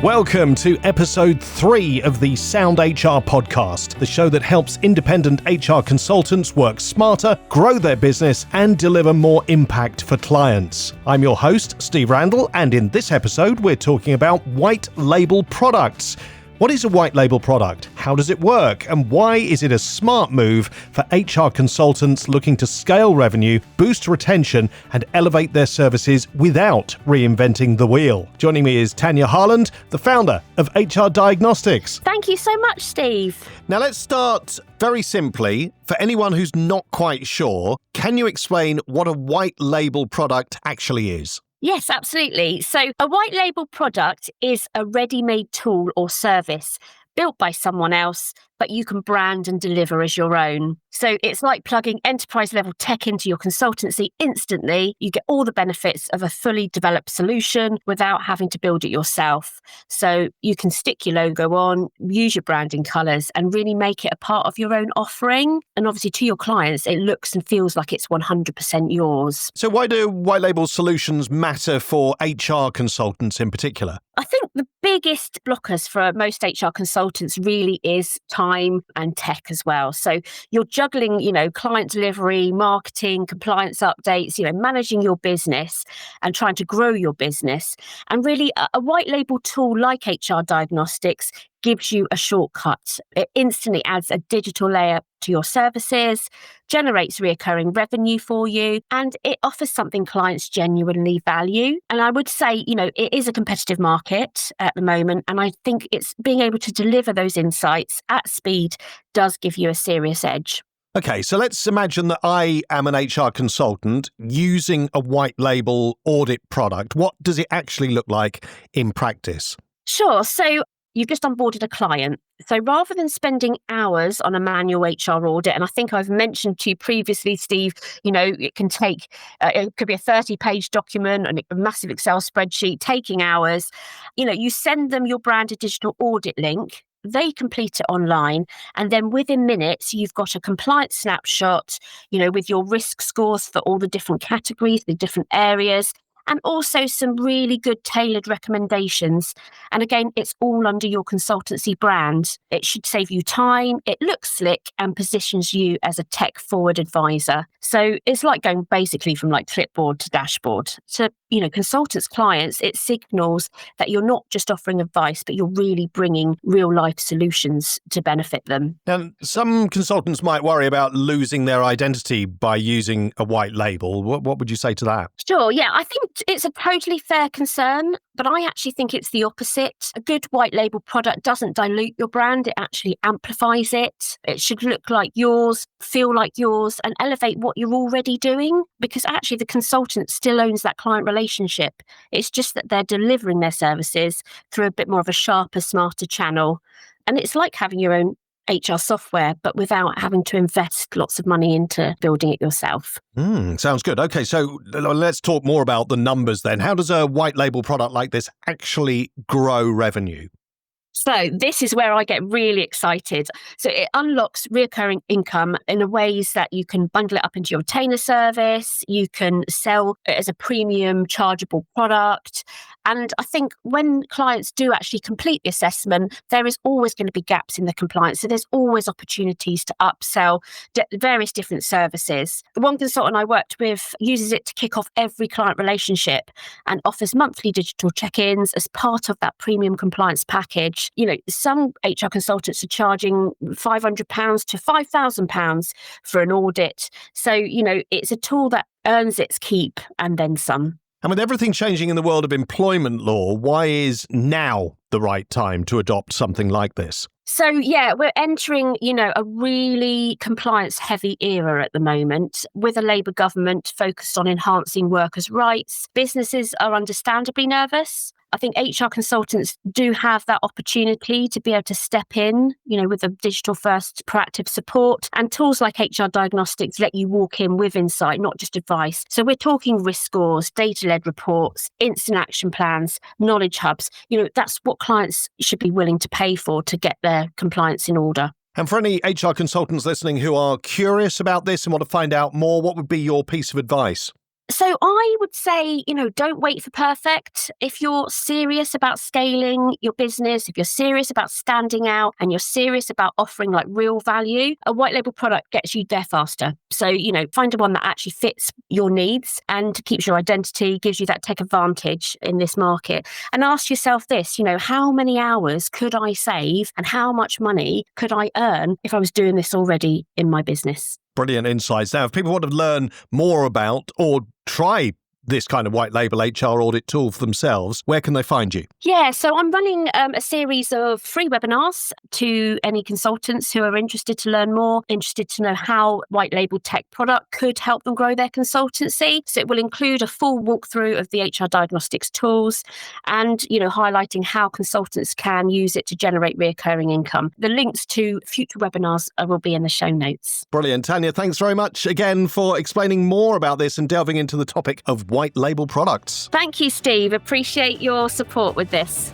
Welcome to episode 3 of the Sound HR podcast, the show that helps independent HR consultants work smarter, grow their business, and deliver more impact for clients. I'm your host, Steve Randall, and in this episode, we're talking about white label products. What is a white label product? How does it work? And why is it a smart move for HR consultants looking to scale revenue, boost retention, and elevate their services without reinventing the wheel? Joining me is Tanya Harland, the founder of HR Diagnostics. Thank you so much, Steve. Now let's start very simply. For anyone who's not quite sure, can you explain what a white label product actually is? Yes, absolutely. So a white label product is a ready-made tool or service built by someone else, but you can brand and deliver as your own. So it's like plugging enterprise-level tech into your consultancy instantly. You get all the benefits of a fully developed solution without having to build it yourself. So you can stick your logo on, use your branding colours, and really make it a part of your own offering. And obviously to your clients, it looks and feels like it's 100% yours. So why do white label solutions matter for HR consultants in particular? I think the biggest blockers for most HR consultants really is time and tech as well. So you're juggling, client delivery, marketing, compliance updates, managing your business and trying to grow your business. And really a white label tool like HR Diagnostics gives you a shortcut. It instantly adds a digital layer to your services, generates recurring revenue for you, and it offers something clients genuinely value. And I would say, it is a competitive market at the moment. And I think it's being able to deliver those insights at speed does give you a serious edge. Okay, so let's imagine that I am an HR consultant using a white label audit product. What does it actually look like in practice? Sure. So you've just onboarded a client. So rather than spending hours on a manual HR audit, and I think I've mentioned to you previously, Steve, it can take, it could be a 30-page document and a massive Excel spreadsheet taking hours. You send them your branded digital audit link. They complete it online. And then within minutes, you've got a compliance snapshot, with your risk scores for all the different categories, the different areas, and also some really good tailored recommendations. And again, it's all under your consultancy brand. It should save you time, it looks slick, and positions you as a tech-forward advisor. So it's like going basically from clipboard to dashboard. So, consultants, clients, it signals that you're not just offering advice, but you're really bringing real-life solutions to benefit them. Now, some consultants might worry about losing their identity by using a white label. What would you say to that? Sure, yeah, I think it's a totally fair concern, but I actually think it's the opposite. A good white label product doesn't dilute your brand, it actually amplifies it. It should look like yours, feel like yours, and elevate what you're already doing, because actually the consultant still owns that client relationship. It's just that they're delivering their services through a bit more of a sharper, smarter channel. And it's like having your own HR software, but without having to invest lots of money into building it yourself. Sounds good. Okay, so let's talk more about the numbers then. How does a white label product like this actually grow revenue? So this is where I get really excited. So it unlocks recurring income in ways that you can bundle it up into your retainer service, you can sell it as a premium chargeable product. And I think when clients do actually complete the assessment, there is always going to be gaps in the compliance. So there's always opportunities to upsell various different services. The one consultant I worked with uses it to kick off every client relationship and offers monthly digital check-ins as part of that premium compliance package. Some HR consultants are charging £500 to £5,000 for an audit. So, it's a tool that earns its keep and then some. And with everything changing in the world of employment law, why is now the right time to adopt something like this? So, yeah, we're entering, a really compliance-heavy era at the moment with a Labour government focused on enhancing workers' rights. Businesses are understandably nervous. I think HR consultants do have that opportunity to be able to step in, with a digital-first proactive support. And tools like HR Diagnostics let you walk in with insight, not just advice. So we're talking risk scores, data-led reports, instant action plans, knowledge hubs. That's what clients should be willing to pay for to get their compliance in order. And for any HR consultants listening who are curious about this and want to find out more, what would be your piece of advice? So I would say, don't wait for perfect. If you're serious about scaling your business, if you're serious about standing out and you're serious about offering like real value, a white label product gets you there faster. So, find one that actually fits your needs and keeps your identity, gives you that tech advantage in this market. And ask yourself this, how many hours could I save and how much money could I earn if I was doing this already in my business? Brilliant insights. Now, if people want to learn more about or try this kind of white label HR audit tool for themselves, where can they find you? Yeah, so I'm running a series of free webinars to any consultants who are interested to learn more, interested to know how white label tech product could help them grow their consultancy. So it will include a full walkthrough of the HR diagnostics tools and, highlighting how consultants can use it to generate recurring income. The links to future webinars will be in the show notes. Brilliant. Tanya, thanks very much again for explaining more about this and delving into the topic of white label products. Thank you, Steve. Appreciate your support with this.